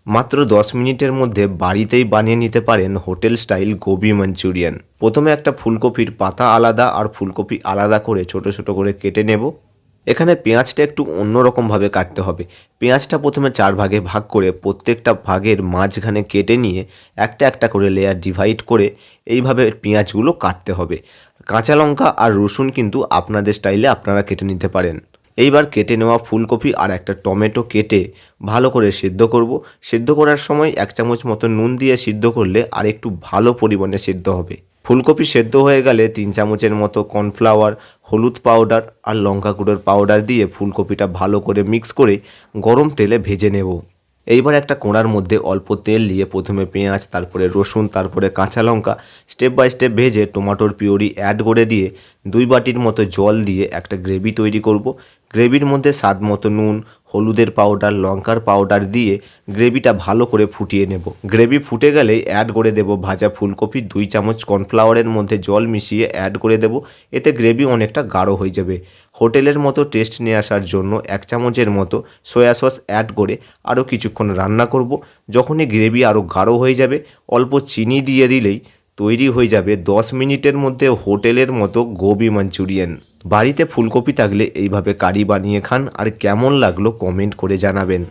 মাত্র 10 মিনিটের মধ্যে বাড়িতেই বানিয়ে নিতে পারেন হোটেল স্টাইল গোবি মাঞ্চুরিয়ান। প্রথমে একটা ফুলকপির পাতা আলাদা আর ফুলকপি আলাদা করে ছোট ছোট করে কেটে নেব। এখানে পেঁয়াজটা একটু অন্যরকমভাবে কাটতে হবে। পেঁয়াজটা প্রথমে 4 ভাগে ভাগ করে প্রত্যেকটা ভাগের মাঝখানে কেটে নিয়ে একটা একটা করে লেয়ার ডিভাইড করে এইভাবে পেঁয়াজগুলো কাটতে হবে। কাঁচা লঙ্কা আর রসুন কিন্তু আপনাদের স্টাইলে আপনারা কেটে নিতে পারেন। এইবার কেটে নেওয়া ফুলকপি আর একটা টমেটো কেটে ভালো করে সেদ্ধ করব। সেদ্ধ করার সময় 1 চামচ মতো নুন দিয়ে সিদ্ধ করলে আর একটু ভালো পরিমাণে সেদ্ধ হবে। ফুলকপি সেদ্ধ হয়ে গেলে 3 চামচের মতো কর্নফ্লাওয়ার, হলুদ পাউডার আর লঙ্কা গুঁড়োর পাউডার দিয়ে ফুলকপিটা ভালো করে মিক্স করে গরম তেলে ভেজে নেব। এইবার একটা কোড়ার মধ্যে অল্প তেল দিয়ে প্রথমে পেঁয়াজ, তারপরে রসুন, তারপরে কাঁচা লঙ্কা স্টেপ বাই স্টেপ ভেজে টমেটোর পিউরি অ্যাড করে দিয়ে 2 বাটির মতো জল দিয়ে একটা গ্রেভি তৈরি করব। গ্রেভির মধ্যে স্বাদ মতো নুন, হলুদের পাউডার, লঙ্কার পাউডার দিয়ে গ্রেভিটা ভালো করে ফুটিয়ে নেব। গ্রেভি ফুটে গেলেই অ্যাড করে দেব ভাজা ফুলকপি, 2 চামচ কর্নফ্লাওয়ারের মধ্যে জল মিশিয়ে অ্যাড করে দেব। এতে গ্রেভি অনেকটা গাঢ় হয়ে যাবে। হোটেলের মতো টেস্ট নিয়ে আসার জন্য 1 চামচের মতো সয়া সস অ্যাড করে আরও কিছুক্ষণ রান্না করব। যখনই গ্রেভি আরও গাঢ় হয়ে যাবে অল্প চিনি দিয়ে দিলেই তৈরি হয়ে যাবে 10 মিনিটের মধ্যে হোটেলের মতো গোবি মাঞ্চুরিয়ান। বাড়িতে ফুলকপি থাকলে এইভাবে কারি বানিয়ে খান আর কেমন লাগলো কমেন্ট করে জানাবেন।